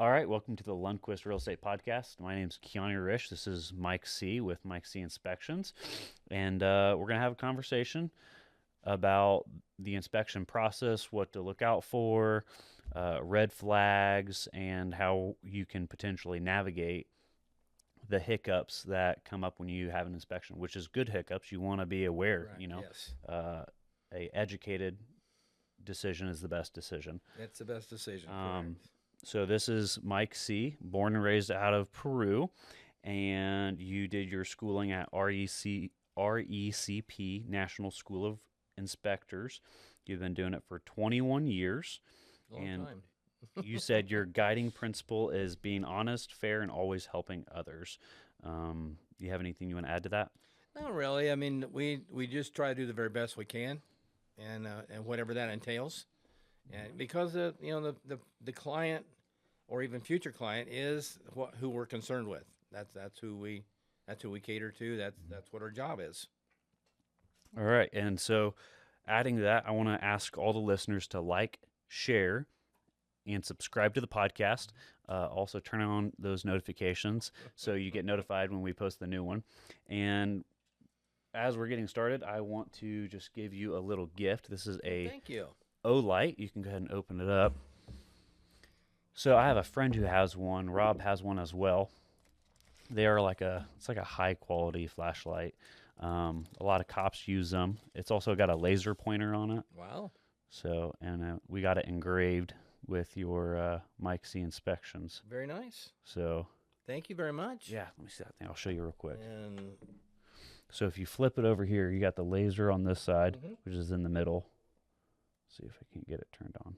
All right, welcome to the Lundquist Real Estate Podcast. My name's Keanu Rish. This is Mike C. with Mike C. Inspections, and we're going to have a conversation about the inspection process, what to look out for, red flags, and how you can potentially navigate the hiccups that come up when you have an inspection, which is good hiccups. You want to be aware, Right. Yes. A educated decision is the best decision. That's the best decision. So this is Mike C., born and raised out of Peru, and you did your schooling at RECP, National School of Inspectors. You've been doing it for 21 years. Long and time. You said your guiding principle is being honest, fair, and always helping others. Do you have anything you want to add to that? Not really. I mean, we just try to do the very best we can, and whatever that entails. And because the client or even future client is who we're concerned with. That's who we cater to. That's what our job is. All right. And so adding to that, I want to ask all the listeners to like, share, and subscribe to the podcast. Also turn on those notifications so you get notified when we post the new one. And as we're getting started, I want to just give you a little gift. This is a Thank you. O-Light. You can go ahead and open it up. So I have a friend who has one. Rob has one as well. They are it's like a high quality flashlight. A lot of cops use them. It's also got a laser pointer on it. Wow. So, and we got it engraved with your Mike C. Inspections. Very nice. So, thank you very much. Yeah, let me see that thing. I'll show you real quick. And so if you flip it over here, you got the laser on this side, Mhm. which is in the middle. See if I can get it turned on.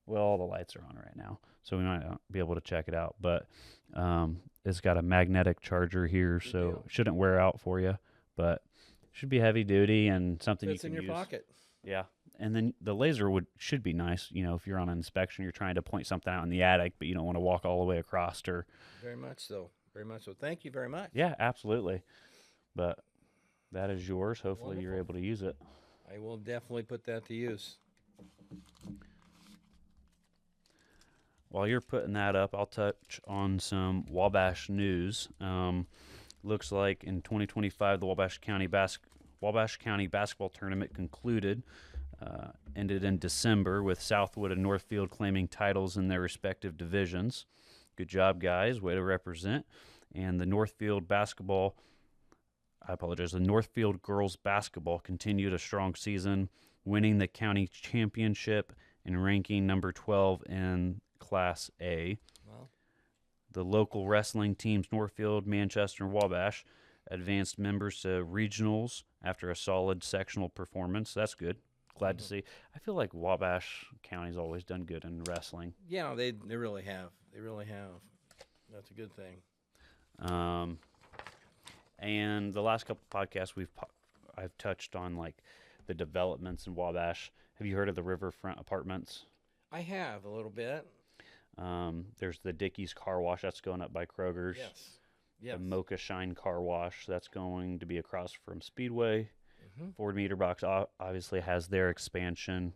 Well, all the lights are on right now, so we might not be able to check it out. But it's got a magnetic charger here, Good so deal. it shouldn't wear out for you. But should be heavy duty and something fits you in can your use. pocket. Yeah, and then the laser should be nice. You know, if you're on an inspection, you're trying to point something out in the attic, but you don't want to walk all the way across. Or Very much so. Very much so. Thank you very much. yeah, absolutely. But that is yours. Hopefully, you're Wonderful. able to use it. I will definitely put that to use. While you're putting that up, I'll touch on some Wabash news. Looks like in 2025, the Wabash County basketball tournament concluded, ended in December with Southwood and Northfield claiming titles in their respective divisions. Good job, guys. Way to represent. And the Northfield girls basketball continued a strong season, winning the county championship and ranking number 12 in Class A. Well, The local wrestling teams, Northfield, Manchester, and Wabash, advanced members to regionals after a solid sectional performance. That's good. Glad to see. I feel like Wabash County's always done good in wrestling. yeah, they really have. They really have. That's a good thing. And the last couple podcasts I've touched on like the developments in Wabash. Have you heard of the Riverfront Apartments? I have a little bit. There's the Dickies Car Wash that's going up by Kroger's. Yes. Yes. The Mocha Shine Car Wash that's going to be across from Speedway. Mhm. Ford Meter Box obviously has their expansion.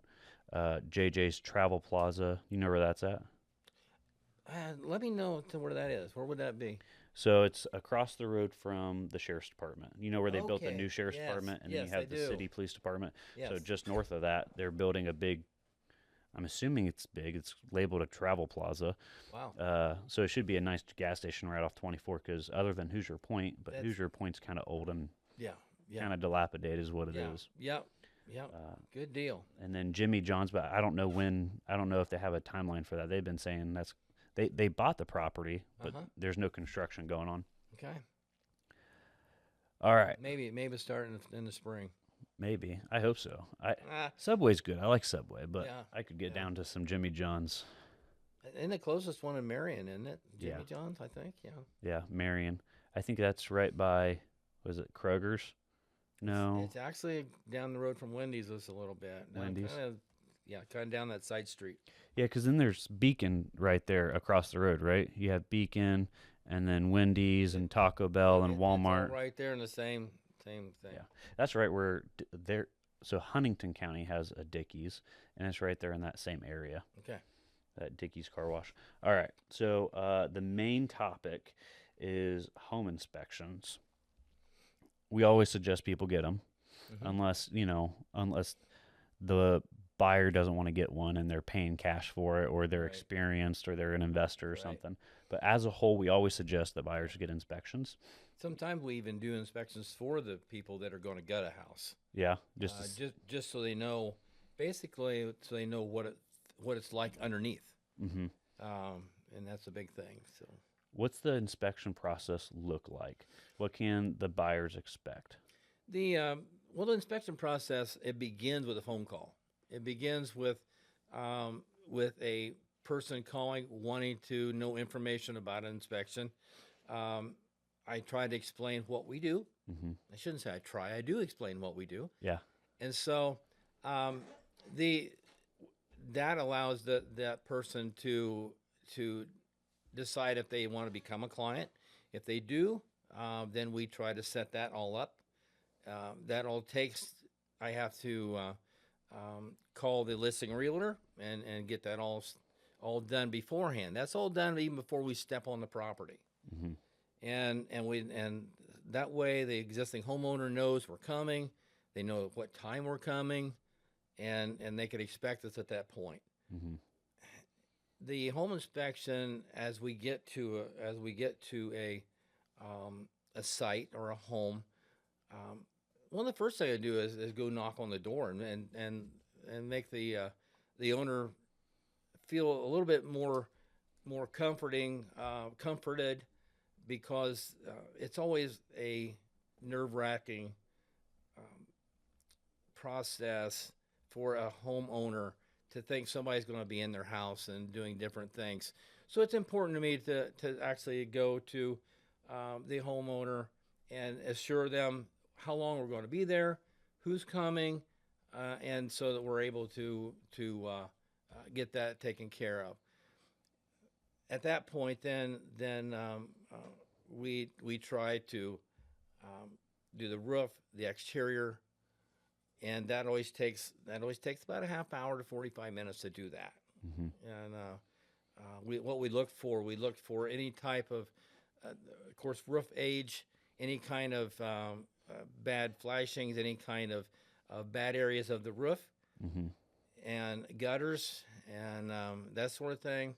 JJ's Travel Plaza, you know where that's at? Let me know where that is. Where would that be? So it's across the road from the Sheriff's Department. You know where they built the Okay. new Sheriff's Yes. Department, and Yes, then you have I the do. City Police Department. Yes. So just north of that, they're building a big, I'm assuming it's big. It's labeled a Travel Plaza. Wow. So it should be a nice gas station right off 24 because other than Hoosier Point, but That's- Hoosier Point's kind of old and Yeah. Yeah. kind of dilapidated is what it is. Yep. Yep. Good deal. And then Jimmy John's, but I don't know if they have a timeline for that. They've been saying they bought the property, but there's no construction going on. Okay. All right. Maybe start in the spring. Maybe. I hope so. Ah, Subway's good. I like Subway, but Yeah, I could get yeah. down to some Jimmy John's. and the closest one in Marion, isn't it? Jimmy Yeah. John's, I think. Yeah. Yeah, Marion. I think that's right by, was it Kroger's? No. It's actually down the road from Wendy's just a little bit. Wendy's? Kind of down that side street. Yeah, because then there's Beacon right there across the road, right? You have Beacon, and then Wendy's and Taco Bell and It's all Walmart. right there in the same thing. Yeah, that's right where there. So Huntington County has a Dickies, and it's right there in that same area. Okay. at Dickey's Car Wash. All right. So the main topic is home inspections. We always suggest people get them, unless the buyer doesn't want to get one and they're paying cash for it, or they're Right. experienced, or they're an investor or Right. something. But as a whole, we always suggest that buyers get inspections. Sometimes we even do inspections for the people that are going to gut a house, Yeah, just so they know, basically, so they know what it's like underneath, hmm and that's a big thing. So What's the inspection process look like? What can the buyers expect? the inspection process, it begins with a phone call. It begins with a person calling, wanting to know information about an inspection. Um, I try to explain what we do. hmm I shouldn't say I try. I do explain what we do, Yeah. and so um, the that allows that person to decide if they want to become a client. If they do, then we try to set that all up. That all takes. I have to call the listing realtor and get that all done beforehand. That's all done even before we step on the property. hmm And that way the existing homeowner knows we're coming. They know what time we're coming, and they can expect us at that point. hmm The home inspection, as we get to a site or a home, one of the first things I do is go knock on the door and make the owner feel a little bit more comforted, because it's always a nerve-wracking process for a homeowner to think somebody's going to be in their house and doing different things. So it's important to me to actually go to the homeowner and assure them how long we're going to be there, who's coming, and so that we're able to get that taken care of. At that point, then we try to do the roof, the exterior, and that always takes about a half hour to 45 minutes to do that. hmm And what we look for any type of course, roof age, any kind of bad flashings, any kind of bad areas of the roof, hmm and gutters, and that sort of thing.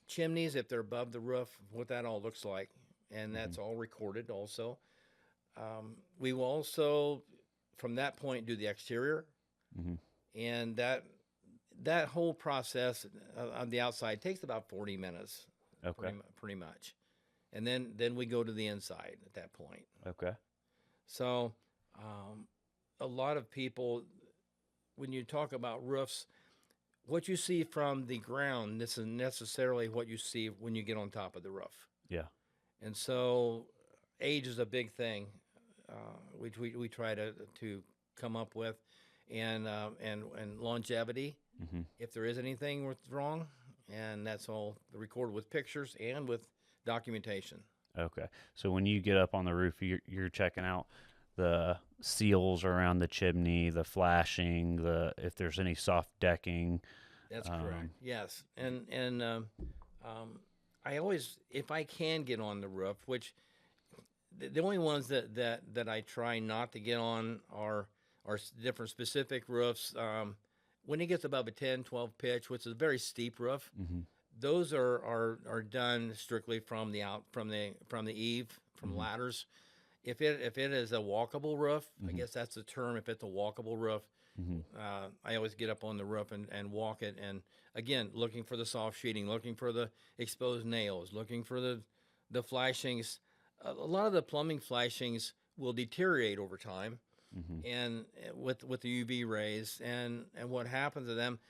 Chimneys, if they're above the roof, what that all looks like, and that's all recorded also. We will also, from that point, do the exterior, hmm and that whole process on the outside takes about 40 minutes, Okay. pretty much, and then we go to the inside at that point. Okay. So a lot of people, when you talk about roofs, what you see from the ground, this is necessarily what you see when you get on top of the roof. Yeah. And so age is a big thing, which we try to come up with, and longevity, hmm if there is anything wrong, and that's all recorded with pictures and with documentation. Okay. So when you get up on the roof, you're checking out the seals around the chimney, the flashing, if there's any soft decking. That's correct. Yes, and I always, if I can get on the roof, which the only ones that I try not to get on are different specific roofs. When it gets above a 10, 12 pitch, which is a very steep roof, hmm those are done strictly from the eave, from Mhm. ladders. If it is a walkable roof, I Mhm. guess that's the term. If it's a walkable roof, hmm I always get up on the roof and walk it. And again, looking for the soft sheeting, looking for the exposed nails, looking for the flashings. A lot of the plumbing flashings will deteriorate over time, hmm and with the UV rays, and what happens to them,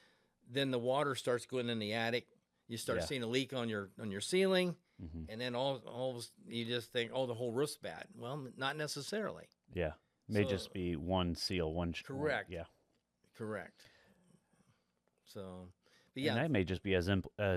then the water starts going in the attic. You start Yeah. seeing a leak on your ceiling, hmm and then you just think, oh, the whole roof's bad. Well, not necessarily. Yeah. May So just be one seal, correct, yeah. correct. So, but And yeah, that may just be as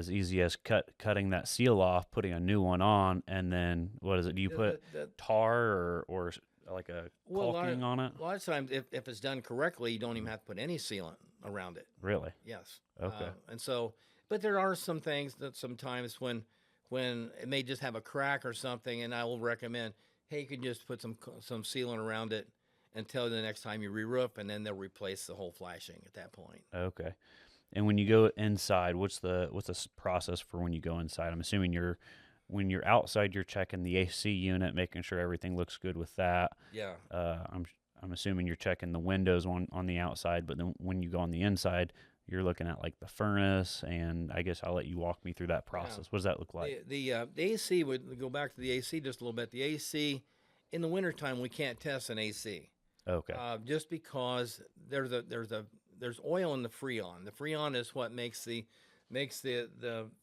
easy as cutting that seal off, putting a new one on, and then what is it? Do you put tar or like a well, caulking on it? a lot of times, if it's done correctly, you don't even have to put any sealant around it. Really? Yes. Okay. And so, But there are some things that sometimes when it may just have a crack or something, and I will recommend, hey, you can just put some sealant around it until the next time you re-roof, and then they'll replace the whole flashing at that point. Okay. And when you go inside, what's the process for when you go inside? I'm assuming when you're outside, you're checking the AC unit, making sure everything looks good with that. Yeah. I'm assuming you're checking the windows on the outside, but then when you go on the inside, you're looking at like the furnace, and I guess I'll let you walk me through that process. What does that look like? The AC, would go back to the AC just a little bit. The AC, in the wintertime, we can't test an AC. Okay. Just because there's oil in the Freon. The Freon is what makes the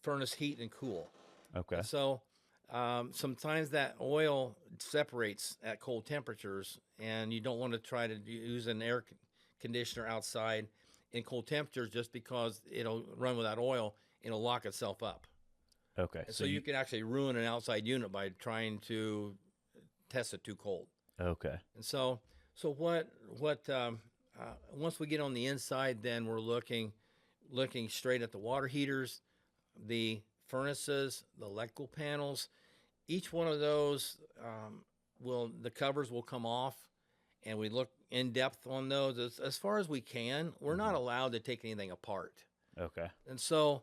furnace heat and cool. Okay. So sometimes that oil separates at cold temperatures, and you don't want to try to use an air conditioner outside in cold temperatures just because it'll run without oil. It'll lock itself up. Okay. So you can actually ruin an outside unit by trying to test it too cold. Okay. And so once we get on the inside, then we're looking straight at the water heaters, the furnaces, the electrical panels. Each one of those the covers will come off, and we look in depth on those as far as we can. We're not allowed to take anything apart. Okay. And so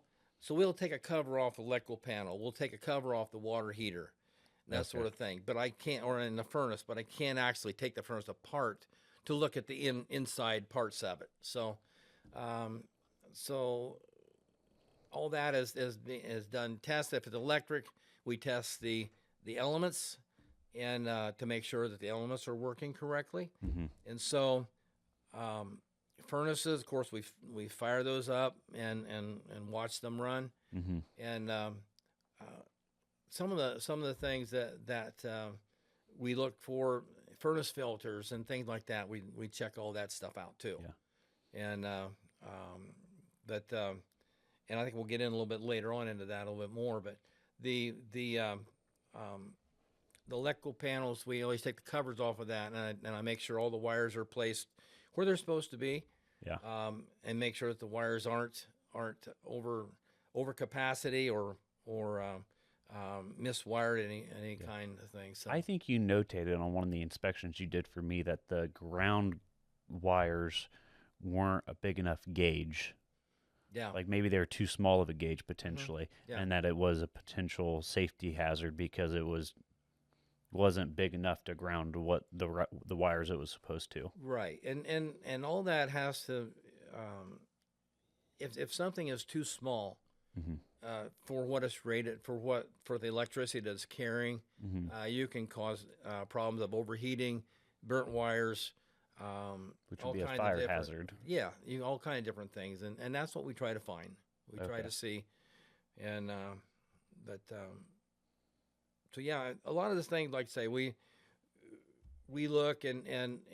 we'll take a cover off the electrical panel. We'll take a cover off the water heater, that sort of thing. But I can't, or in the furnace, but I can't actually take the furnace apart to look at the inside parts of it. So, all that is done. Test. If it's electric, we test the elements, and to make sure that the elements are working correctly. Mm-hmm. And so, furnaces, of course, we fire those up and watch them run. Mm-hmm. And some of the things that we look for, furnace filters and things like that. We check all that stuff out too. Yeah. And and I think we'll get in a little bit later on into that a little bit more. But the electrical panels, we always take the covers off of that, and I make sure all the wires are placed where they're supposed to be. Yeah. And make sure that the wires aren't over capacity or miswired any kind of thing. So I think you notated on one of the inspections you did for me that the ground wires weren't a big enough gauge. Yeah. Like maybe they were too small of a gauge potentially, Yeah. and that it was a potential safety hazard because it wasn't big enough to ground what the wires it was supposed to. Right. And all that has to if something is too small for what it's rated for the electricity that it's carrying, you can cause problems of overheating, burnt wires, which would be a fire hazard. Yeah, all kind of different things, and that's what we try to find. We try to see, and so yeah, a lot of this thing, like I say, we look and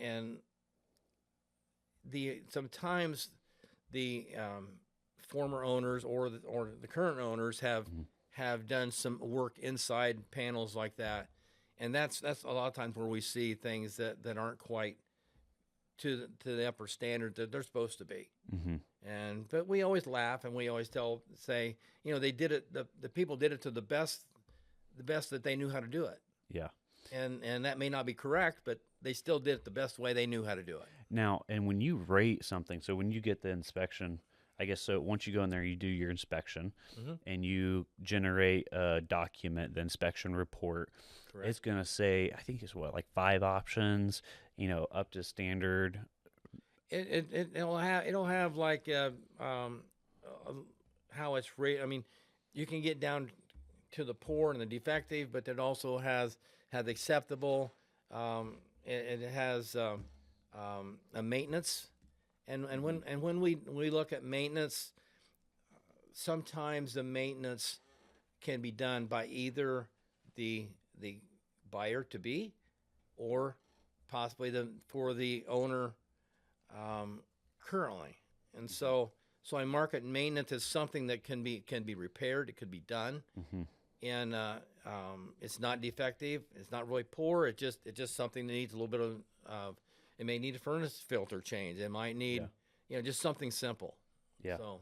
sometimes the former owners or the current owners have done some work inside panels like that, and that's a lot of times where we see things that aren't quite to the upper standard that they're supposed to be. But we always laugh, and we always say they did it. The people did it to the best that they knew how to do it. Yeah. And that may not be correct, but they still did it the best way they knew how to do it. Now, and when you rate something, so when you get the inspection, I guess, so once you go in there, you do your inspection, and you generate a document, the inspection report. Correct. It's going to say, I think it's like 5 options, up to standard. It'll have like how it's rated. I mean, you can get down to the poor and the defective, but it also has acceptable. It has a maintenance, and when we look at maintenance, sometimes the maintenance can be done by either the buyer to be, or possibly for the owner currently. And so I market maintenance as something that can be repaired. It could be done. And it's not defective. It's not really poor. It's just something that needs a little bit of. It may need a furnace filter change. It might need just something simple. Yeah. So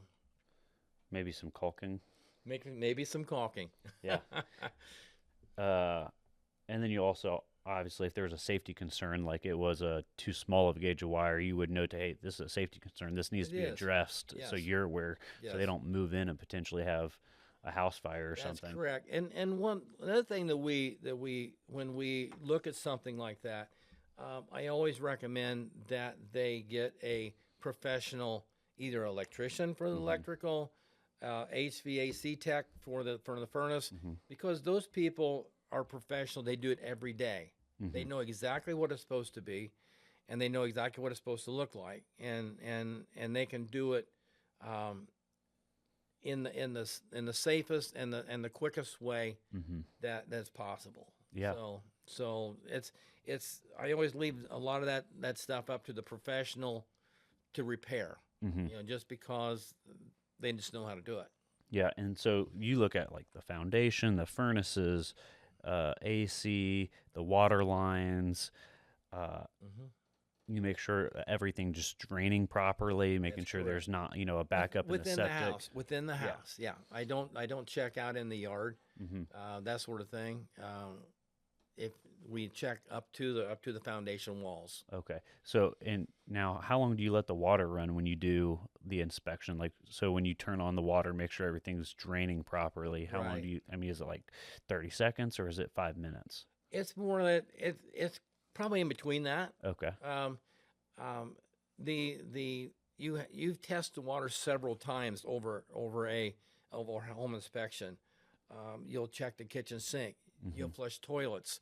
Maybe some caulking. maybe some caulking. Yeah. And then you also, obviously, if there was a safety concern, like it was a too small of a gauge of wire, you would note, hey, this is a safety concern. This needs It to be is. addressed, so Yes. you're aware, so they Yes. don't move in and potentially have a house fire or That's something. correct. And another thing that we when we look at something like that, I always recommend that they get a professional, either electrician for the electrical, HVAC tech for the furnace, because those people are professional. They do it every day. They know exactly what it's supposed to be, and they know exactly what it's supposed to look like, and they can do it. In the safest and the quickest way that's possible. Yeah. So it's I always leave a lot of that stuff up to the professional to repair. Just because they just know how to do it. Yeah, and so you look at like the foundation, the furnaces, AC, the water lines. You make sure everything just draining properly, making That's sure correct. there's not, a backup in the Within septic. house. Within the house, yeah. I don't check out in the yard, that sort of thing. If we check up to the foundation walls. Okay. So, and now, how long do you let the water run when you do the inspection? Like, so when you turn on the water, make sure everything's draining properly. How long Right. do you? I mean, is it like 30 seconds or is it 5 minutes? It's more that it's probably in between that. Okay. You've tested the water several times over a home inspection. You'll check the kitchen sink. You'll flush toilets.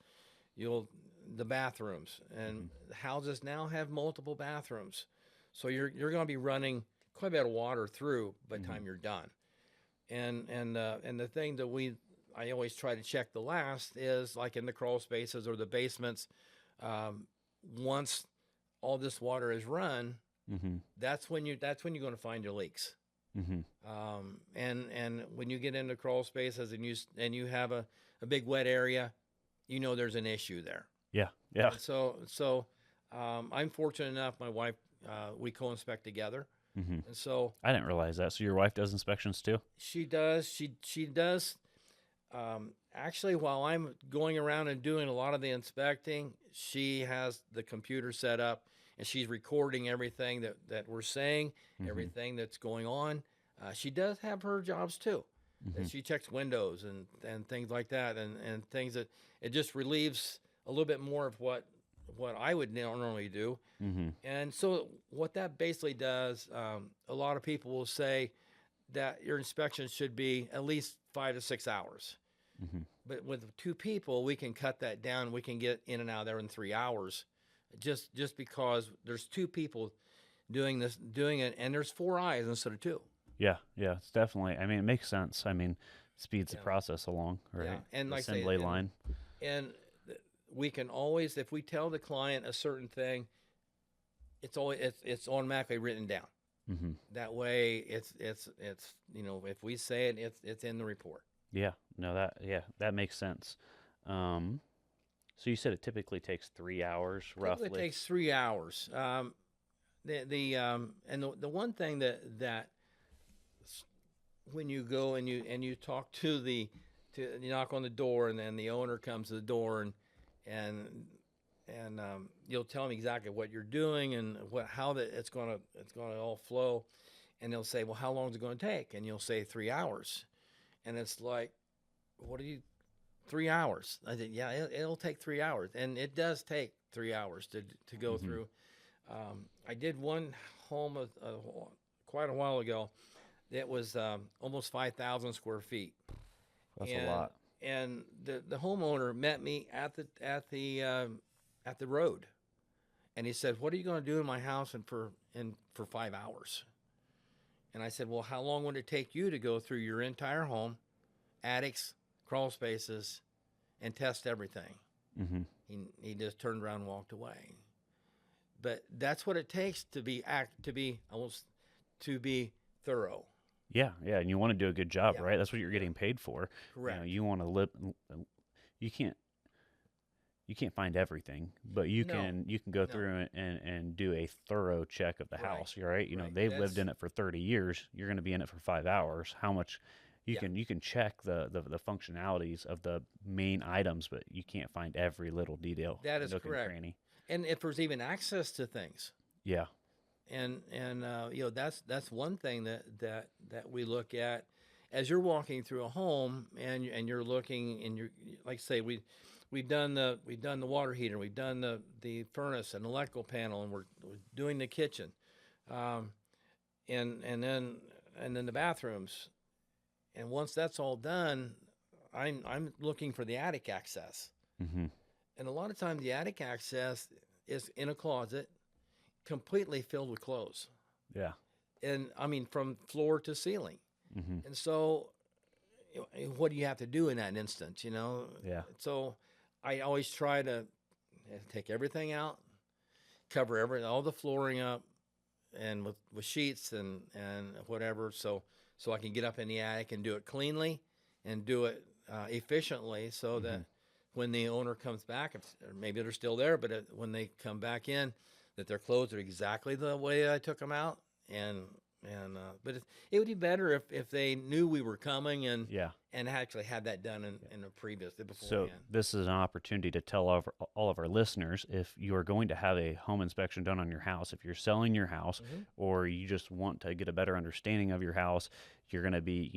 The bathrooms, and houses now have multiple bathrooms, so you're going to be running quite a bit of water through by the time you're done. And the thing that I always try to check the last is like in the crawl spaces or the basements. Once all this water is run, that's when you're going to find your leaks. And when you get into crawl spaces and you have a big wet area, there's an issue there. Yeah. Yeah. And so I'm fortunate enough. My wife, we co-inspect together, and so I didn't realize that. So your wife does inspections too? she does. She does. Actually, while I'm going around and doing a lot of the inspecting, she has the computer set up and she's recording everything that we're saying, everything that's going on. She does have her jobs too. And she checks windows and things like that, and things that it just relieves a little bit more of what I would normally do. And so what that basically does, a lot of people will say that your inspection should be at least 5 to 6 hours. But with two people, we can cut that down. We can get in and out of there in 3 hours, just because there's two people doing it, and there's 4 eyes instead of 2. Yeah. Yeah. It's definitely, I mean, it makes sense. I mean, speeds the process along, right? Yeah. And like I say, assembly line. And we can always, if we tell the client a certain thing, it's automatically written down. That way, it's if we say it, it's in the report. Yeah. No, that makes sense. So you said it typically takes 3 hours, roughly. It takes 3 hours. And the one thing that when you go and you talk to you knock on the door, and then the owner comes to the door and you'll tell them exactly what you're doing and how it's gonna all flow, and they'll say, well, how long is it going to take? And you'll say 3 hours, and it's like, what are you? 3 hours? I said, yeah, it'll take 3 hours, and it does take 3 hours to go through. I did one home quite a while ago. It was almost 5,000 square feet. That's a lot. And the homeowner met me at the road, and he said, "What are you going to do in my house for 5 hours?" And I said, "Well, how long would it take you to go through your entire home, attics, crawl spaces, and test everything?" He just turned around and walked away. But that's what it takes to be thorough. Yeah, yeah, and you want to do a good job, Yeah. right? That's what you're getting paid for. Correct. You want to live. You can't. you can't find everything, but you No, can go no. through and do a thorough check of the Right, house. You're right. You know, right. they've lived That's in it for 30 years. You're going to be in it for 5 hours. How much yeah. you can check the functionalities of the main items, but you can't find every little detail, That is nook and correct. cranny. And if there's even access to things, Yeah. and that's one thing that we look at as you're walking through a home and you're looking and you're like say we've done the water heater, we've done the furnace and electrical panel, and we're doing the kitchen, um, and then the bathrooms, and once that's all done, I'm looking for the attic access, Mm-hmm. and a lot of times the attic access is in a closet completely filled with clothes. Yeah. And I mean, from floor to ceiling. Mm-hmm. And so, what do you have to do in that instance, Yeah. So, I always try to take everything out, cover all the flooring up, and with sheets and whatever, so I can get up in the attic and do it cleanly and do it efficiently, so that when the owner comes back, or maybe they're still there, but when they come back in, that their clothes are exactly the way I took them out, but it would be better if they knew we were coming and Yeah. actually had that done in a previous So beforehand. this is an opportunity to tell all of our listeners, if you are going to have a home inspection done on your house, if you're selling your house, or you just want to get a better understanding of your house, you're going to be,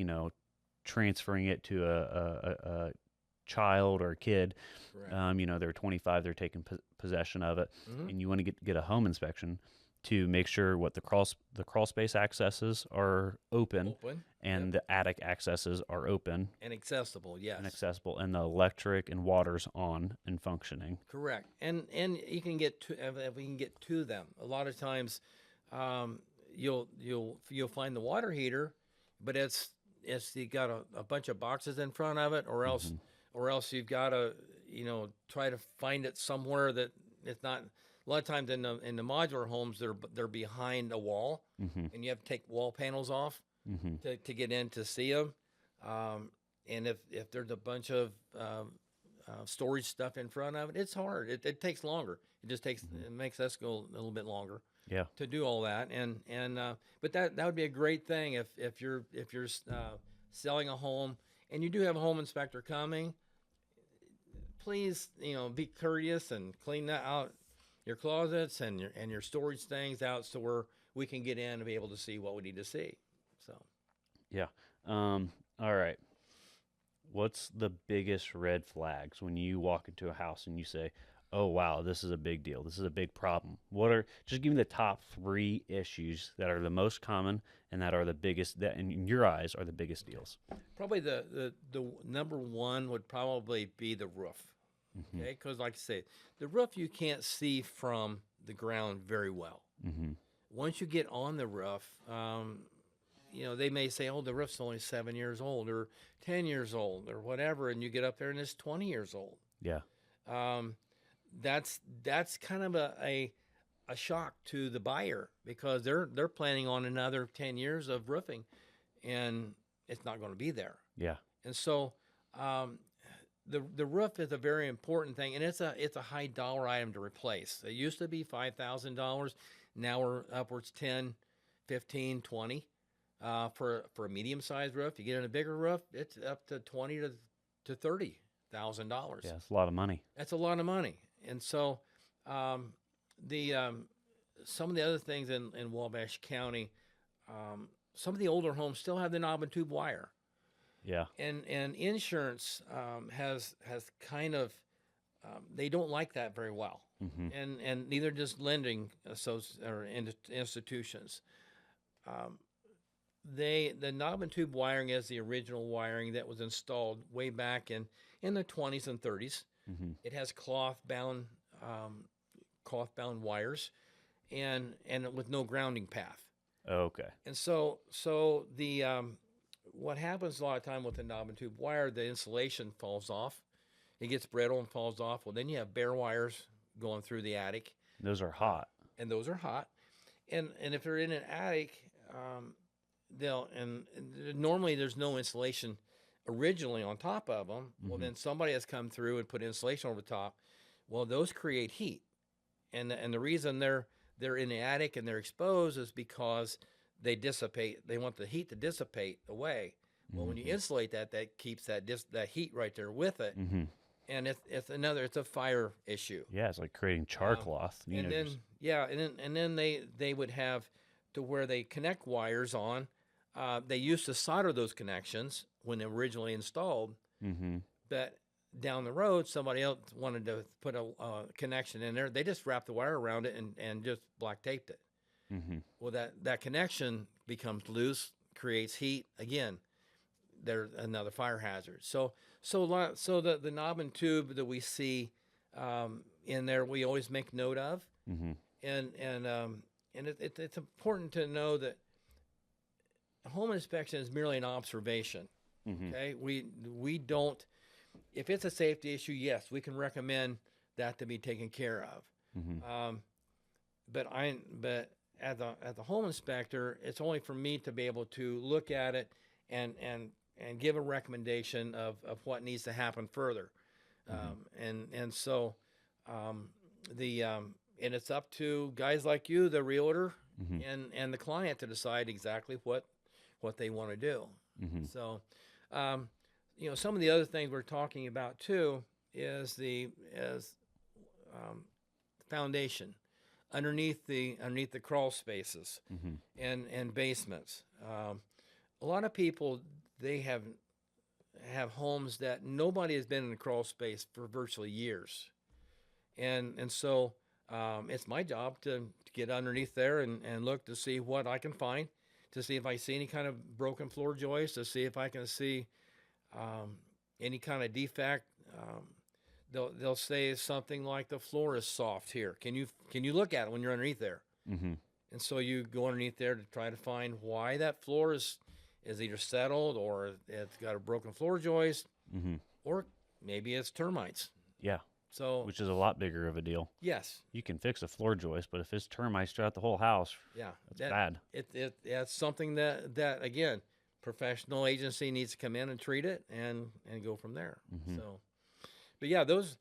transferring it to a child or a kid. Correct. They're 25, they're taking possession of it, Mhm. and you want to get a home inspection to make sure what the crawl space accesses are open, and Yep. the attic accesses are open And accessible, yes. and accessible, and the electric and water's on and functioning. Correct. And you can get to if we can get to them. A lot of times, you'll find the water heater, but it's you got a bunch of boxes in front of it, or else you've got to try to find it somewhere that it's not. A lot of times in the modular homes, they're behind a wall, and you have to take wall panels off to get in to see them. And if there's a bunch of storage stuff in front of it, it's hard. It takes longer. It just takes it makes us go a little bit longer Yeah. to do all that. But that would be a great thing if you're selling a home and you do have a home inspector coming. Please, be courteous and clean that out your closets and your storage things out, so we can get in and be able to see what we need to see. So Yeah. All right. What's the biggest red flags when you walk into a house and you say, "Oh wow, this is a big deal. This is a big problem." Just give me the top 3 issues that are the most common and that are the biggest, that in your eyes are the biggest deals. probably the number one would probably be the roof. Okay, because like I say, the roof you can't see from the ground very well. Mm-hmm. Once you get on the roof, they may say, "Oh, the roof's only 7 years old or 10 years old or whatever," and you get up there and it's 20 years old. Yeah. That's kind of a shock to the buyer, because they're planning on another 10 years of roofing, and it's not going to be there. Yeah. And so, the roof is a very important thing, and it's a high dollar item to replace. It used to be $5,000. Now we're upwards 10, 15, 20 for a medium sized roof. You get in a bigger roof, it's up to $20,000 to $30,000. Yeah. It's a lot of money. That's a lot of money. And so, the some of the other things in Wabash County, some of the older homes still have the knob and tube wire. Yeah. And insurance has kind of they don't like that very well, and neither does lending institutions. The knob and tube wiring is the original wiring that was installed way back in the 20s and 30s. It has cloth bound wires, and with no grounding path. Okay. And so the what happens a lot of time with the knob and tube wire, the insulation falls off. It gets brittle and falls off. Well, then you have bare wires going through the attic. Those are hot. And those are hot. And if they're in an attic, normally there's no insulation originally on top of them. Well, then somebody has come through and put insulation over the top. Well, those create heat, and the reason they're in the attic and they're exposed is because they dissipate. They want the heat to dissipate away. Well, when you insulate that, that keeps that heat right there with it, and it's a fire issue. Yeah, it's like creating char cloth. And then they would have to where they connect wires on. They used to solder those connections when they were originally installed, but down the road, somebody else wanted to put a connection in there. They just wrapped the wire around it and just black taped it. Well, that connection becomes loose, creates heat. Again, there's another fire hazard. So the knob and tube that we see in there, we always make note of, and it's important to know that a home inspection is merely an observation. Okay, we don't. If it's a safety issue, yes, we can recommend that to be taken care of. But as a home inspector, it's only for me to be able to look at it and give a recommendation of what needs to happen further. And it's up to guys like you, the realtor, and the client to decide exactly what they want to do. So, some of the other things we're talking about too is foundation underneath the crawl spaces and basements. A lot of people, they have homes that nobody has been in a crawl space for virtually years, and so it's my job to get underneath there and look to see what I can find, to see if I see any kind of broken floor joist, to see if I can see any kind of defect. They'll say something like the floor is soft here. Can you look at it when you're underneath there? And so you go underneath there to try to find why that floor is either settled or it's got a broken floor joist, or maybe it's termites. Yeah. So, which is a lot bigger of a deal. Yes. You can fix a floor joist, but if it's termites throughout the whole house, that's bad. That's something that again, professional agency needs to come in and treat it and go from there. So, but yeah, those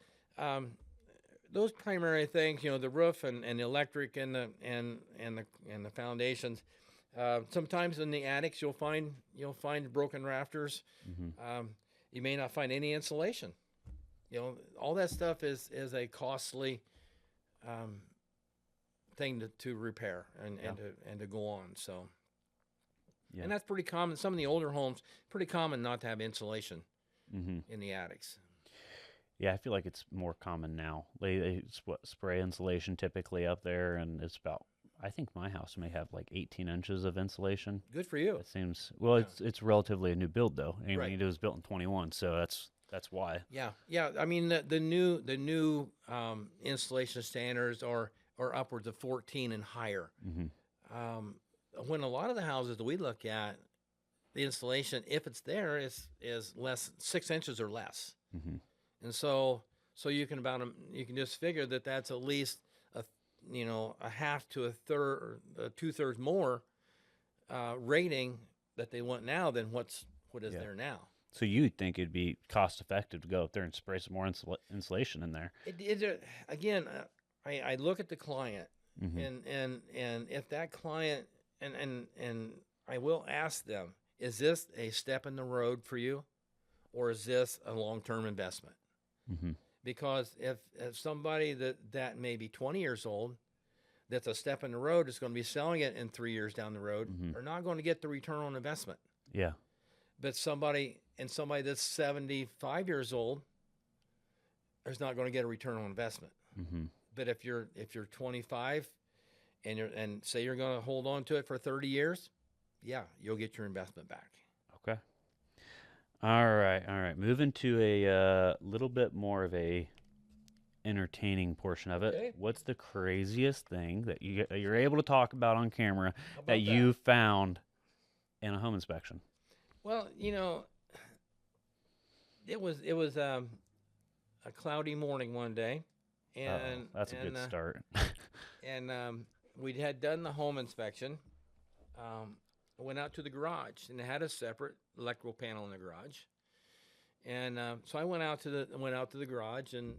primary things, the roof and the electric and the foundations. Sometimes in the attics you'll find broken rafters. You may not find any insulation. All that stuff is a costly thing to repair and to go on. So, and that's pretty common. Some of the older homes, pretty common not to have insulation in the attics. Yeah, I feel like it's more common now. They spray insulation typically up there, and it's about, I think my house may have like 18 inches of insulation. Good for you. It seems, it's relatively a new build though. Anything it was built in 21, so that's why. Yeah. I mean, the new installation standards are upwards of 14 and higher. When a lot of the houses that we look at, the installation, if it's there, is less 6 inches or less. And so you can just figure that's at least a half to a third or 2/3 more rating that they want now than what is there now. So you'd think it'd be cost effective to go up there and spray some more insulation in there. Again, I look at the client, and if that client and I will ask them, is this a step in the road for you, or is this a long-term investment? Because if somebody that may be 20 years old, that's a step in the road, is going to be selling it in 3 years down the road, are not going to get the return on investment. Yeah. But somebody that's 75 years old is not going to get a return on investment. But if you're 25 and say you're going to hold on to it for 30 years, you'll get your investment back. Okay. All right. Moving to a little bit more of a entertaining portion of it. Okay. What's the craziest thing that you're able to talk about on camera that you found in a home inspection? Well, it was a cloudy morning one day, and that's a good start. And we had done the home inspection. Went out to the garage, and it had a separate electrical panel in the garage. And so I went out to the garage, and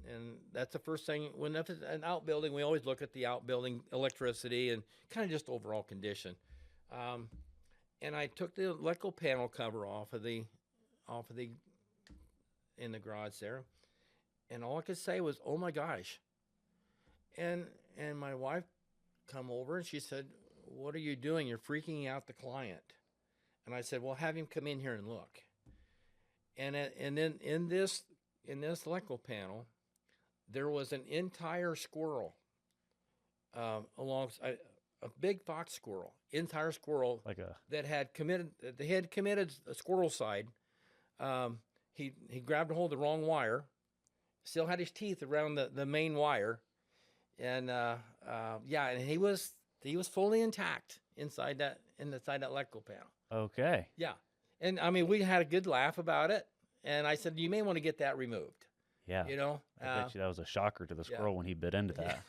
that's the first thing. When it's an outbuilding, we always look at the outbuilding electricity and kind of just overall condition. And I took the electrical panel cover off of the in the garage there, and all I could say was, "Oh my gosh!" And my wife come over and she said, "What are you doing? You're freaking out the client." And I said, "Well, have him come in here and look." And then in this electrical panel, there was an entire squirrel, alongside a big fox squirrel, entire squirrel, that had committed a squirrel side. He grabbed a hold of the wrong wire, still had his teeth around the main wire, and and he was fully intact inside that electrical panel. Okay. Yeah. And I mean, we had a good laugh about it. And I said, you may want to get that removed. Yeah. You know? I bet you that was a shocker to the squirrel when he bit into that.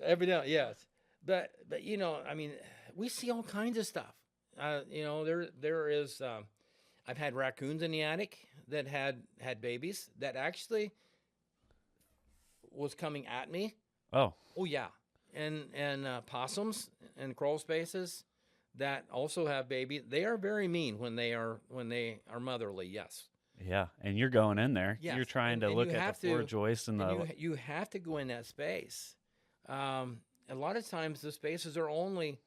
Evidently, yes. But you know, I mean, we see all kinds of stuff. You know, there is, I've had raccoons in the attic that had babies that actually was coming at me. Oh. Oh, yeah. And possums and crawl spaces that also have babies. They are very mean when they are motherly. Yes. Yeah, and you're going in there. Yes. You're trying to look at the floor joists and you have to go in that space. A lot of times the spaces are only,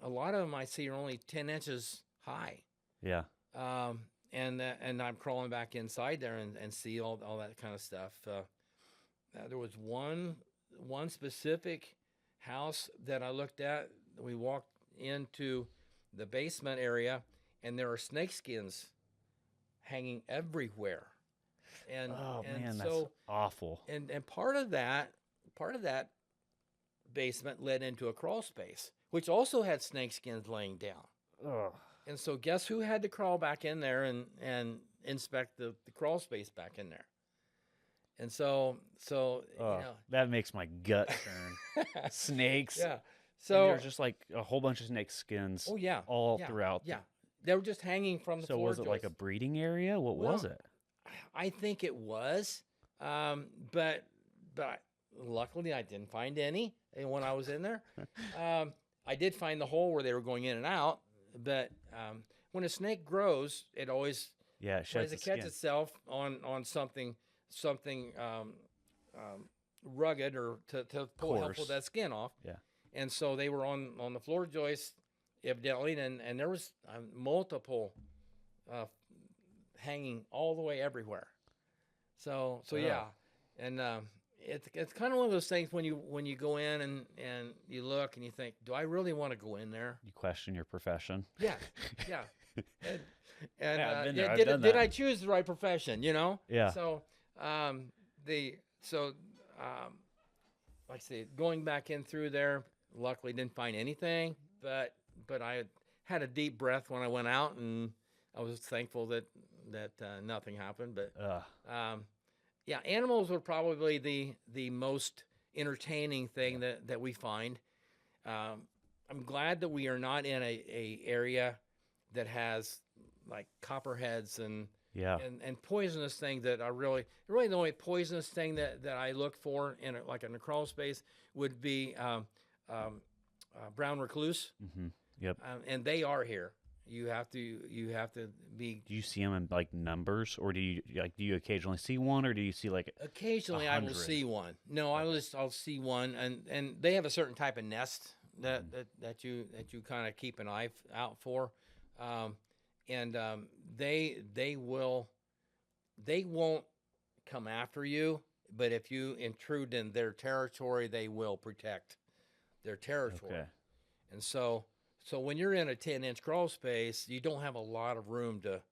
a lot of them I see are only 10 inches high. Yeah. And I'm crawling back inside there and see all that kind of stuff. There was one specific house that I looked at. We walked into the basement area, and there are snake skins hanging everywhere. And man, so, that's awful. And part of that basement led into a crawl space, which also had snake skins laying down. Ugh. And so guess who had to crawl back in there and inspect the crawl space back in there? And so you know, that makes my gut turn. Snakes. Yeah. So there's just like a whole bunch of snake skins. Oh yeah. All throughout. Yeah. They were just hanging from the floor. So was it like a breeding area? What was it? I think it was. But luckily I didn't find any when I was in there. I did find the hole where they were going in and out, but when a snake grows, it always it tries to catch itself on something rugged or to help pull that skin off. Yeah. And so they were on the floor joist, evidently, and there was multiple hanging all the way everywhere. So yeah, and it's kind of one of those things when you go in and you look and you think, do I really want to go in there? You question your profession. Yeah. And I've done did that. I choose the right profession? You know. Yeah. So like I say, going back in through there, luckily didn't find anything, but I had a deep breath when I went out, and I was thankful that nothing happened. But yeah, animals were probably the most entertaining thing that we find. I'm glad that we are not in a area that has like copperheads and poisonous things that are really the only poisonous thing that I look for in a crawl space would be brown recluse. Mm-hmm. Yep. And they are here. You have to be. Do you see them in like numbers, or do you occasionally see one, or do you see like occasionally 100? I will see one. No, I'll see one, and they have a certain type of nest that you kind of keep an eye out for. And they won't come after you, but if you intrude in their territory, they will protect their territory. Okay. And so when you're in a 10-inch crawl space, you don't have a lot of room to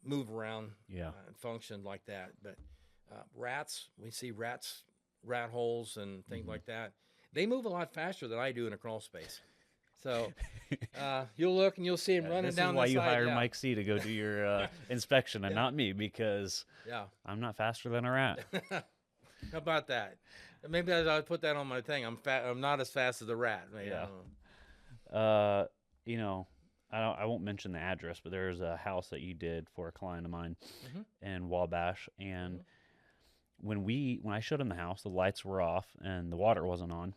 move around and function like that. But rats, we see rat holes and things like that. They move a lot faster than I do in a crawl space. So you'll look and you'll see him running down the side. This is why you hire Mike C to go do your inspection and not me, because I'm not faster than a rat. How about that? Maybe I'll put that on my thing. I'm not as fast as a rat. Maybe. Yeah. I won't mention the address, but there's a house that you did for a client of mine Mm-hmm. in Wabash, and when I showed him the house, the lights were off and the water wasn't on,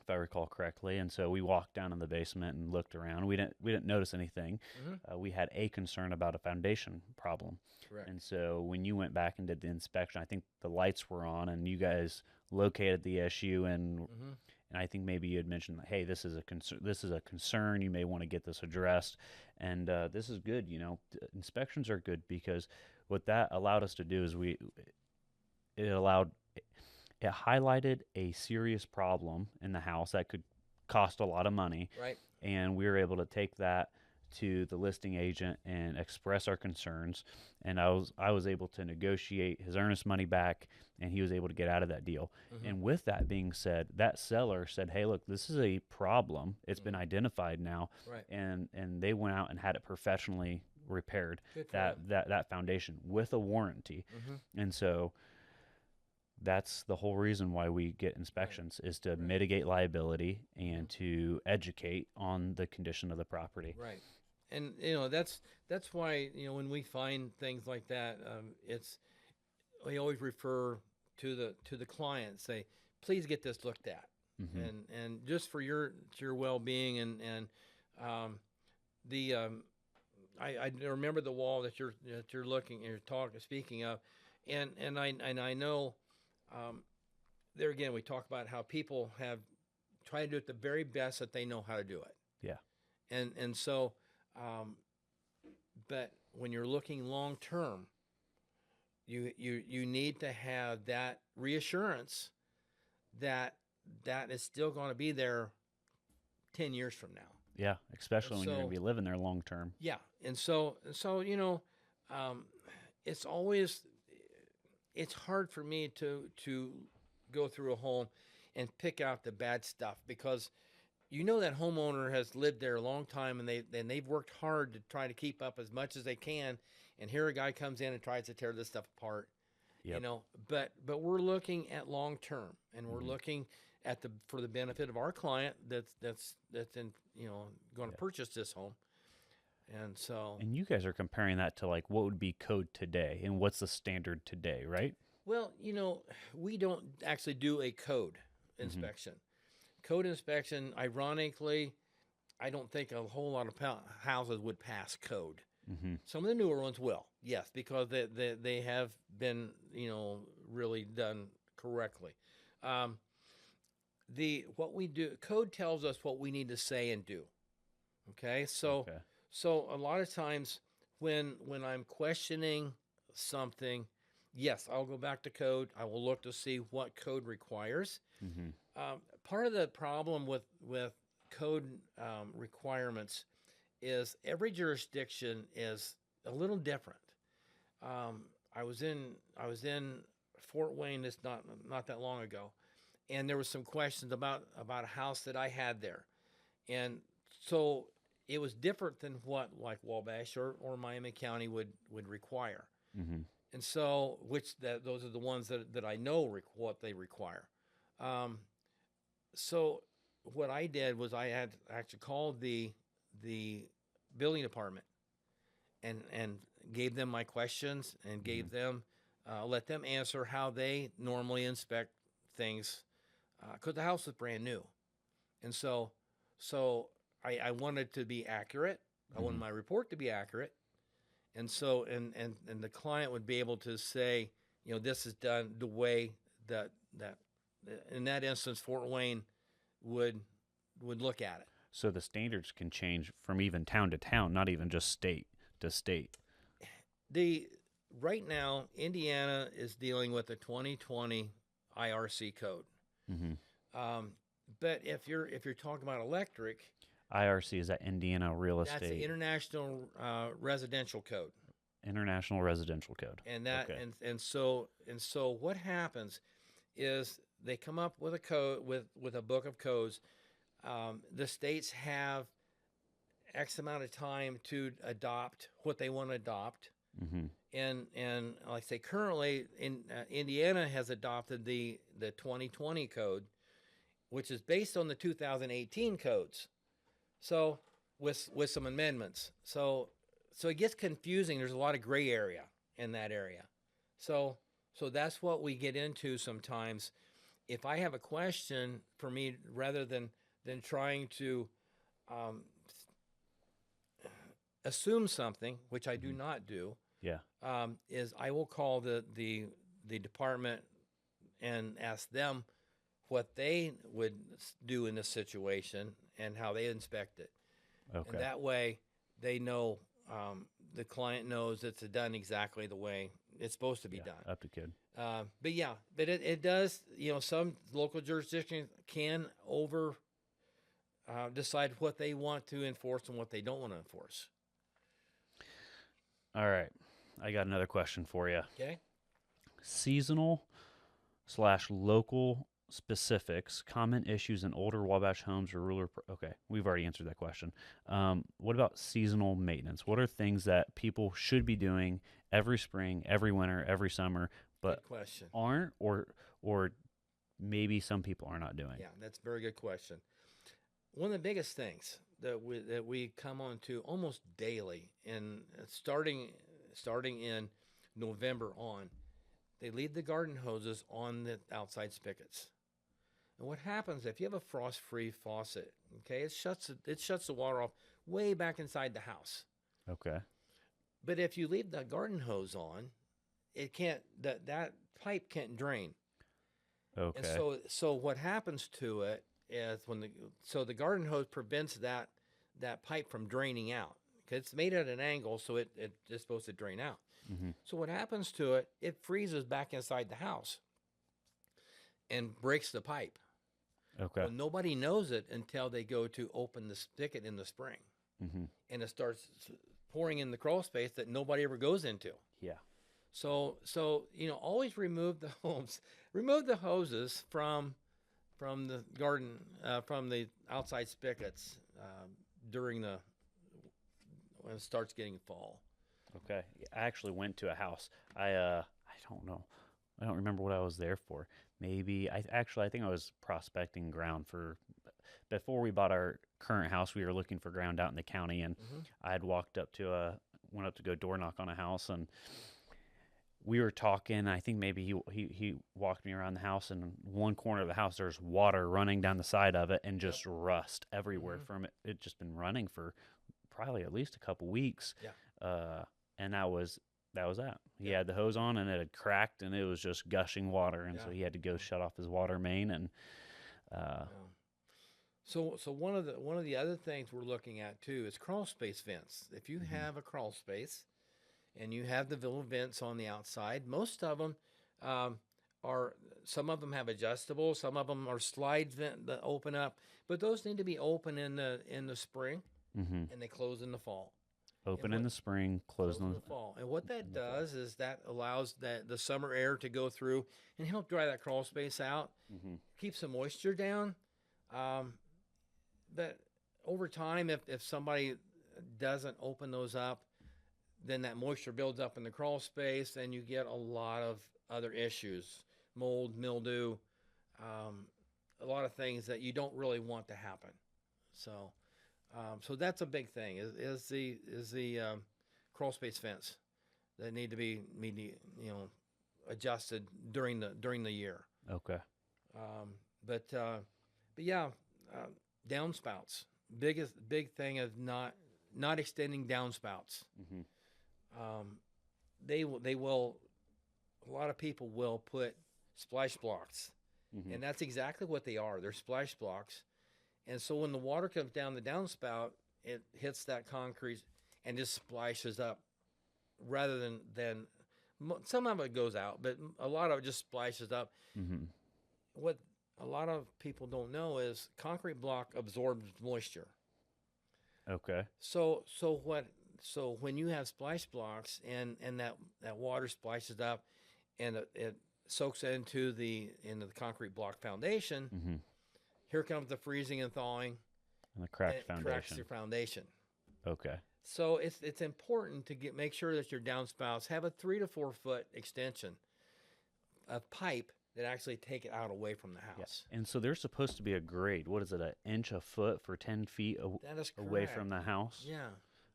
if I recall correctly. And so we walked down in the basement and looked around. We didn't notice anything. Mm-hmm. We had a concern about a foundation problem. Correct. And so when you went back and did the inspection, I think the lights were on, and you guys located the issue, and Mm-hmm. I think maybe you had mentioned that, hey, this is a concern. This is a concern. You may want to get this addressed, and this is good. Inspections are good because what that allowed us to do is it allowed it highlighted a serious problem in the house that could cost a lot of money, Right. and we were able to take that to the listing agent and express our concerns, and I was able to negotiate his earnest money back, and he was able to get out of that deal. Mm-hmm. And with that being said, that seller said, hey, look, this is a problem. It's been identified now. Right. And they went out and had it professionally repaired, Good for that them. that foundation with a warranty. Mm-hmm. And so that's the whole reason why we get inspections, is to mitigate liability and to educate on the condition of the property. Right. And that's why when we find things like that, we always refer to the client, say, please get this looked at, Mm-hmm. and just for your well-being, and the I remember the wall that you're speaking of, and I know, there again we talk about how people have tried to do it the very best that they know how to do it. Yeah. And so, but when you're looking long term, you need to have that reassurance that is still going to be there 10 years from now. Yeah, especially when you're going So- to be living there long term. Yeah, and so it's always, it's hard for me to go through a home and pick out the bad stuff, because that homeowner has lived there a long time, and they've worked hard to try to keep up as much as they can, and here a guy comes in and tries to tear this stuff apart. Yep. But we're looking at long term, and we're Mhm. looking at for the benefit of our client that's in going to purchase this home. And so, And you guys are comparing that to like what would be code today and what's the standard today, right? well, we don't actually do a code inspection. Code inspection, ironically, I don't think a whole lot of houses would pass code. Mm-hmm. Some of the newer ones will, yes, because they have been, really done correctly. What we do, code tells us what we need to say and do. Okay, so Okay. so a lot of times when I'm questioning something, yes, I'll go back to code. I will look to see what code requires. Mm-hmm. Part of the problem with code requirements is every jurisdiction is a little different. I was in Fort Wayne this not that long ago, and there was some questions about a house that I had there, and so it was different than what like Wabash or Miami County would require. Mm-hmm. And so, those are the ones that I know what they require. So what I did was I had actually called the building department and gave them my questions and gave them let them answer how they normally inspect things, because the house was brand new, and so I wanted to be accurate. I wanted my report to be accurate, and so and the client would be able to say, this is done the way that in that instance Fort Wayne would look at it. So the standards can change from even town to town, not even just state to state. Right now, Indiana is dealing with the 2020 IRC code. Mm-hmm. But if you're talking about electric, IRC is that Indiana Real Estate. that's the International Residential Code. International Residential Code. And that Okay. and so what happens is they come up with a code with a book of codes. The states have X amount of time to adopt what they want to adopt. Mm-hmm. And like I say, currently Indiana has adopted the 2020 code, which is based on the 2018 codes. So with some amendments. So it gets confusing. There's a lot of gray area in that area. So that's what we get into sometimes. If I have a question, for me, rather than trying to assume something, which I do not do, Yeah. is I will call the department and ask them what they would do in this situation and how they inspect it. Okay. And that way they know, the client knows it's done exactly the way it's supposed to be done. Up to kid. But it does, some local jurisdictions can decide what they want to enforce and what they don't want to enforce. All right. I got another question for you. Okay. Seasonal / local specifics, common issues in older Wabash homes or rural. Okay, we've already answered that question. What about seasonal maintenance? What are things that people should be doing every spring, every winter, every summer, but Good question. aren't, or maybe some people are not doing? Yeah, that's a very good question. One of the biggest things that we come on to almost daily, and starting in November on, they leave the garden hoses on the outside spigots. And what happens if you have a frost-free faucet? Okay, it shuts the water off way back inside the house. Okay. But if you leave the garden hose on, it can't. That pipe can't drain. Okay. And so what happens to it is the garden hose prevents that pipe from draining out. Because it's made at an angle, so it's supposed to drain out. Mm-hmm. So what happens to it? It freezes back inside the house and breaks the pipe. Okay. Well, nobody knows it until they go to open the spigot in the spring, Mm-hmm. and it starts pouring in the crawl space that nobody ever goes into. Yeah. So always remove the hoses from the garden, from the outside spigots during when it starts getting fall. Okay. I actually went to a house. I don't know. I don't remember what I was there for. Maybe I think I was prospecting ground before we bought our current house. We were looking for ground out in the county, and I had went up to go door knock on a house, and we were talking. I think maybe he walked me around the house, and in one corner of the house there's water running down the side of it and just rust everywhere from it. It'd just been running for probably at least a couple weeks. Yeah. And that was that. He had the hose on, and it had cracked, and it was just gushing water, and so he had to go shut off his water main. And so one of the other things we're looking at too is crawl space vents. If you have a crawl space, and you have the little vents on the outside, most of them some of them have adjustable, some of them are slide vent that open up, but those need to be open in the spring, and they close in the fall. Open in the spring, close in the fall. And what that does is that allows the summer air to go through and help dry that crawl space out, keeps the moisture down. But over time, if somebody doesn't open those up, then that moisture builds up in the crawl space, and you get a lot of other issues, mold, mildew, a lot of things that you don't really want to happen. So that's a big thing is the crawl space fence that need to be adjusted during the year. Okay. But yeah, downspouts. Big thing is not extending downspouts. They will. A lot of people will put splash blocks, and that's exactly what they are. They're splash blocks, and so when the water comes down the downspout, it hits that concrete and just splashes up, rather than some of it goes out, but a lot of it just splashes up. What a lot of people don't know is concrete block absorbs moisture. Okay. So when you have splash blocks and that water splashes up and it soaks into the concrete block foundation, here comes the freezing and thawing, and the cracked foundation. Cracks your foundation. Okay. So it's important to make sure that your downspouts have a 3 to 4 foot extension of pipe that actually take it out away from the Yeah. house. And so there's supposed to be a grade. What is it, an inch a foot for 10 feet That is away correct. from the house? Yeah.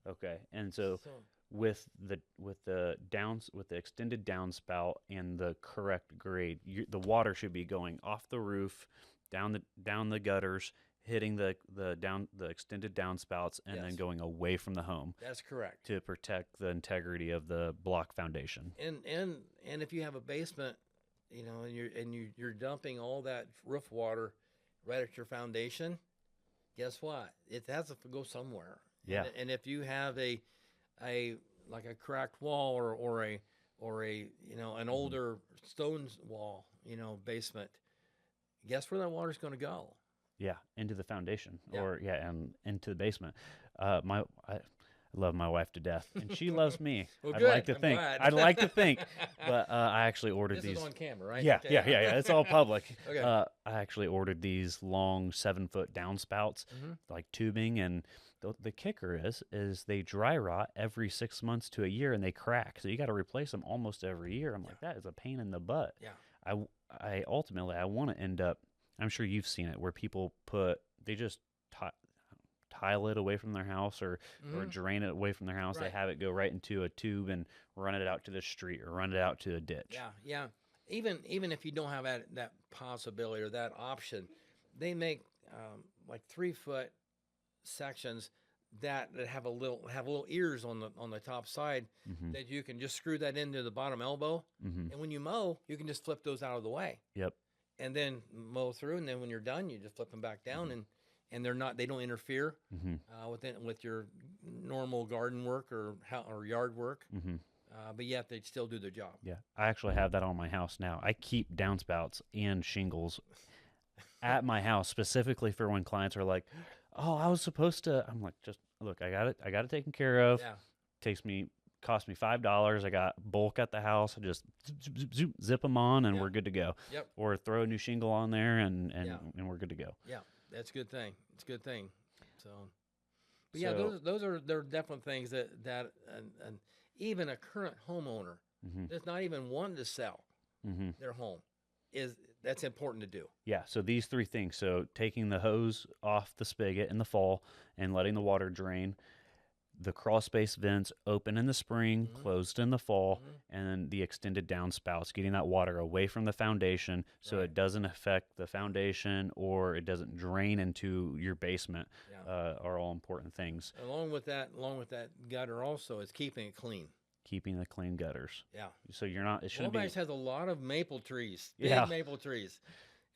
Okay. And so with the extended downspout and the correct grade, the water should be going off the roof, down the gutters, hitting the extended downspouts, and then going away from the home. That's correct. To protect the integrity of the block foundation. And if you have a basement, and you're dumping all that roof water right at your foundation, guess what? It has to go somewhere. Yeah. And if you have a like a cracked wall or an older stone wall, basement, guess where that water's going to go? Yeah, into the foundation, Yeah. and into the basement. I love my wife to death, and she loves me. Well, I'd good. like to I'm think. glad. I'd like to think, but I actually ordered This these. is on camera, right? Yeah, Okay. yeah. It's all public. Okay. I actually ordered these long 7-foot downspouts, like tubing, and the kicker is they dry rot every 6 months to a year, and they crack. So you got to replace them almost every year. I'm like, that is a pain in the butt. Yeah. I ultimately want to end up. I'm sure you've seen it where people they just tile it away from their house or drain it away from their house. Right. They have it go right into a tube and run it out to the street or run it out to a ditch. Yeah. Even if you don't have that possibility or that option, they make like 3-foot sections that have a little ears on the top side that you can just screw that into the bottom elbow, and when you mow, you can just flip those out of the way. Yep. And then mow through, and then when you're done, you just flip them back down, and they don't interfere with your normal garden work or yard work. But yet they still do their job. Yeah, I actually have that on my house now. I keep downspouts and shingles at my house specifically for when clients are like, "Oh, I was supposed to." I'm like, "Just look, I got it taken care of. Yeah. Cost me $5. I got bulk at the house. I just zip them on, and we're good to go. Yep. Or throw a new shingle on there, and we're good to go. Yeah, that's a good thing. It's a good thing. So, but yeah, they're definitely things that and even a current homeowner that's not even wanting to sell their home that's important to do. Yeah. So these 3 things. So taking the hose off the spigot in the fall and letting the water drain. The crawl space vents open in the spring, closed in the fall, and then the extended downspouts, getting that water away from the foundation so it doesn't affect the foundation or it doesn't drain into your basement, are all important things. Along with that gutter also is keeping it clean. Keeping the clean gutters. Yeah. So you're not, it shouldn't be. Wabash has a lot of maple trees, big maple trees.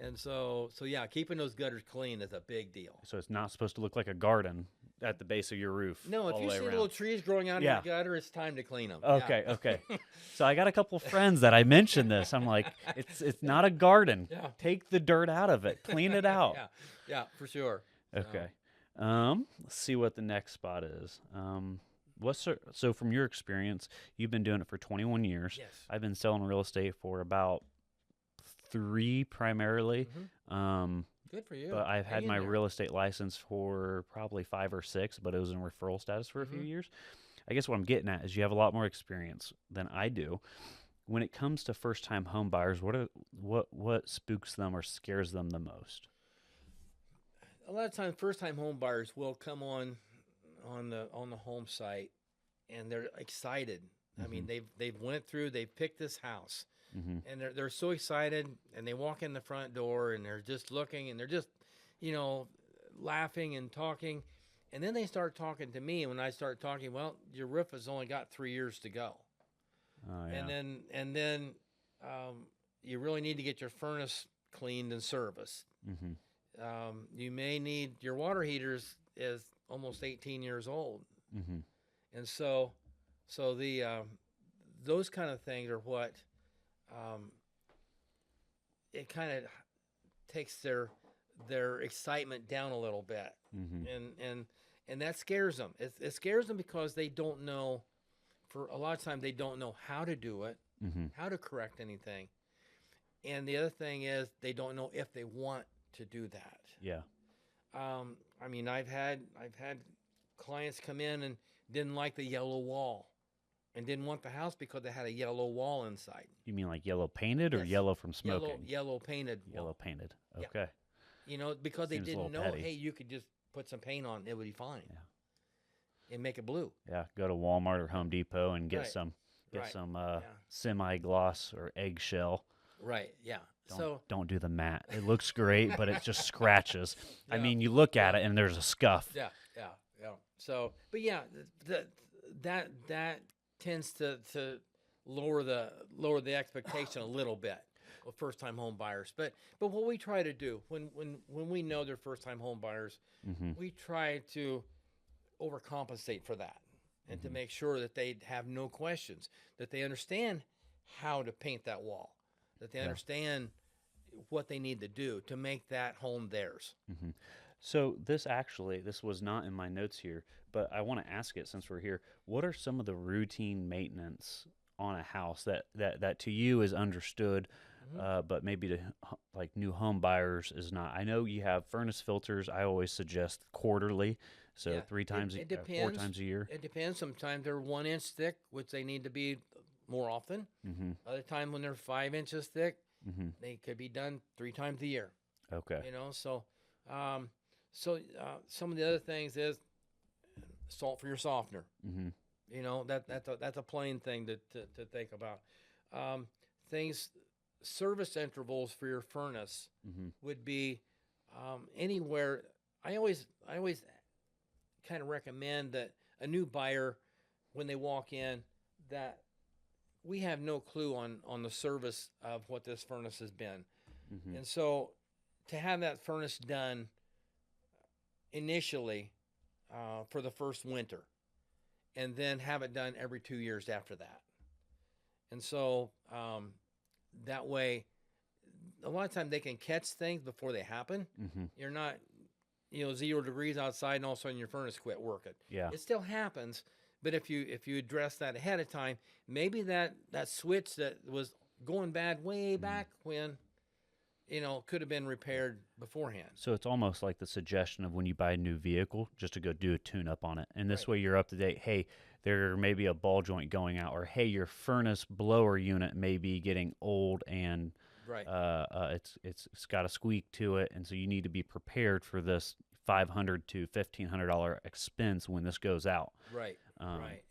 And so yeah, keeping those gutters clean is a big deal. So it's not supposed to look like a garden at the base of your roof. No, if you see little trees growing out of your gutter, it's time to clean them. Okay. So I got a couple friends that I mentioned this. I'm like, it's not a garden. Yeah. Take the dirt out of it. Clean it out. Yeah, for sure. Okay. Let's see what the next spot is. So from your experience, you've been doing it for 21 years. Yes. I've been selling real estate for about 3 primarily. Good for you. But I've had Hang my in there. real estate license for probably 5 or 6, but it was in referral status for a few years. I guess what I'm getting at is you have a lot more experience than I do. When it comes to first-time home buyers, what spooks them or scares them the most? A lot of times, first-time home buyers will come on the home site, and they're excited. I mean, they've picked this house. And they're so excited, and they walk in the front door, and they're just looking, and they're just, laughing and talking, and then they start talking to me. And when I start talking, well, your roof has only got 3 years to go, and then you really need to get your furnace cleaned and serviced. You may need your water heaters is almost 18 years old, and so those kind of things are what. It kind of takes their excitement down a little bit, and that scares them. It scares them because they don't know. For a lot of time, they don't know how to do it, how to correct anything, and the other thing is they don't know if they want to do that. Yeah. I mean, I've had clients come in and didn't like the yellow wall. and didn't want the house because it had a yellow wall inside. You mean like yellow painted or Yes. yellow from smoking? Yellow painted wall. Yellow painted. Yeah. Okay. Because they Seems a didn't little know, petty. hey, you could just put some paint on, it would be fine. Yeah. And make it blue. Yeah. Go to Walmart or Home Depot and get Right. some Yeah. semi-gloss or eggshell. Right, yeah. Don't do the matte. It looks great, but it just scratches. I Yeah. mean, you look at it and there's a scuff. Yeah. So, but yeah, that tends to lower the expectation a little bit with first time home buyers. But what we try to do when we know they're first time home buyers, we try to overcompensate for that and to make sure that they have no questions, that they understand how to paint that wall, that they understand what they need to do to make that home theirs. So this was not in my notes here, but I want to ask it since we're here. What are some of the routine maintenance on a house that to you is understood, but maybe to like new home buyers is not? I know you have furnace filters. I always suggest quarterly, so 3 times, it 4 times a year. It depends. Sometimes they're 1 inch thick, which they need to be more often. Other time when they're 5 inches thick, they could be done 3 times a year. Okay. So some of the other things is salt for your softener. That's a plain thing to think about. Service intervals for your furnace would be anywhere. I always kind of recommend that a new buyer, when they walk in, that we have no clue on the service of what this furnace has been. And so to have that furnace done initially for the first winter, and then have it done every 2 years after that. And so that way, a lot of times they can catch things before they happen. You're not, 0 degrees outside and all of a sudden your furnace quit working. Yeah. It still happens, but if you address that ahead of time, maybe that switch that was going bad way back when, could have been repaired beforehand. So it's almost like the suggestion of when you buy a new vehicle, just to go do a tune-up on it. And this way you're up to date. Hey, there may be a ball joint going out, or hey, your furnace blower unit may be getting old and it's got a squeak to it, and so you need to be prepared for this $500 to $1,500 expense when this goes out. Right.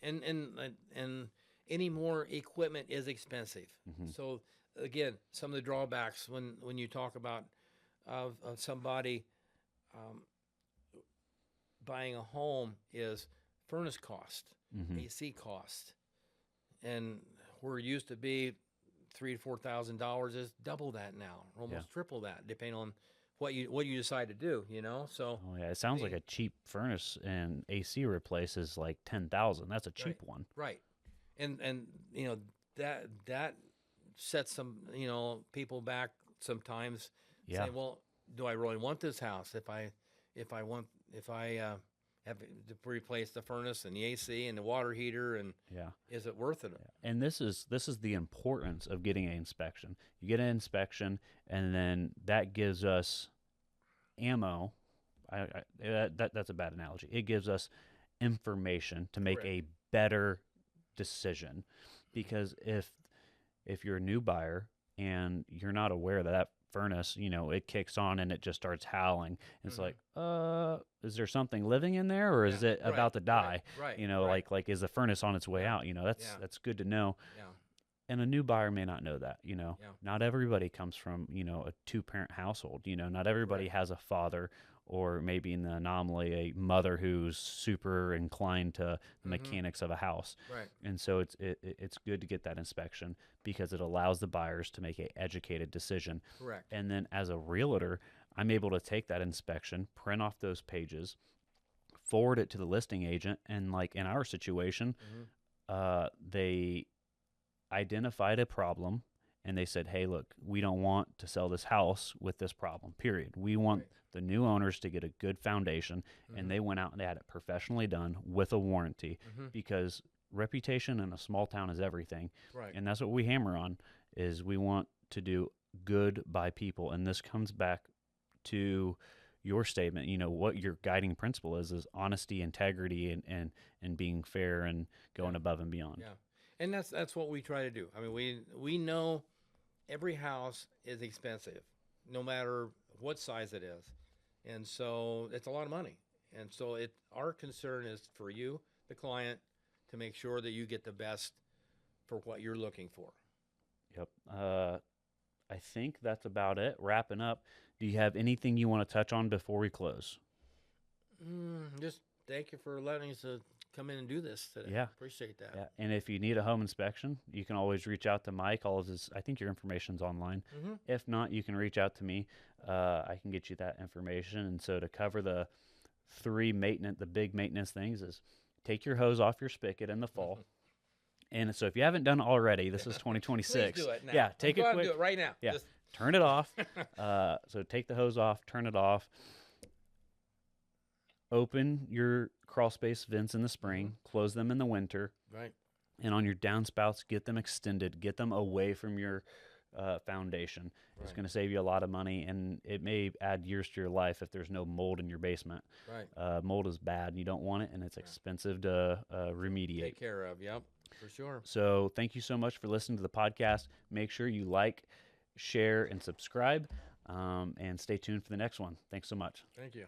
And any more equipment is expensive. So again, some of the drawbacks when you talk about of somebody buying a home is furnace cost, AC cost, and where it used to be $3,000 to $4,000 is double that now, or almost triple that, depending on what you decide to do. So it sounds like a cheap furnace and AC replace is like $10,000. That's a cheap one, right? And that sets some people back sometimes. Saying, well, do I really want this house? If I have to replace the furnace and the AC and the water heater, and is it worth it? And this is the importance of getting an inspection. You get an inspection, and then that gives us ammo. That's a bad analogy. It gives us information to make a better decision, because if you're a new buyer and you're not aware that furnace, it kicks on and it just starts howling. And it's like, is there something living in there, or is it about to die? Like is the furnace on its way out? That's good to know. Yeah. And a new buyer may not know that. Not everybody comes from a 2-parent household. Not everybody has a father, or maybe in the anomaly, a mother who's super inclined to the mechanics of a house. Right. And so it's good to get that inspection, because it allows the buyers to make an educated decision. Correct. And then as a realtor, I'm able to take that inspection, print off those pages, forward it to the listing agent, and like in our situation, they identified a problem, and they said, hey, look, we don't want to sell this house with this problem, period. We want the new owners to get a good foundation, and they went out and they had it professionally done with a warranty, because reputation in a small town is everything. Right. And that's what we hammer on, is we want to do good by people. And this comes back to your statement, what your guiding principle is honesty, integrity, and being fair and going above and beyond. Yeah. And that's what we try to do. I mean, we know every house is expensive, no matter what size it is, and so it's a lot of money. And so our concern is for you, the client, to make sure that you get the best for what you're looking for. Yep. I think that's about it. Wrapping up, do you have anything you want to touch on before we close? Just thank you for letting us come in and do this today. Yeah. Appreciate that. Yeah. And if you need a home inspection, you can always reach out to Mike. All of his, I think your information's online. Mm-hmm. If not, you can reach out to me. I can get you that information. And so to cover the big maintenance things is take your hose off your spigot in the fall. And so if you haven't done it already, this is 2026. Please do it now. Yeah, take I'm a going quick. to do it right now. Yeah, Just, turn it off. So take the hose off, turn it off. Open your crawl space vents in the spring, close them in the winter, right. and on your downspouts, get them extended, get them away from your foundation. It's going to save you a lot of money, and it may add years to your life if there's no mold in your basement. Right. Mold is bad, and you don't want it, and it's expensive to remediate. Take care of, yep, for sure. So thank you so much for listening to the podcast. Make sure you like, share, and subscribe, and stay tuned for the next one. Thanks so much. Thank you.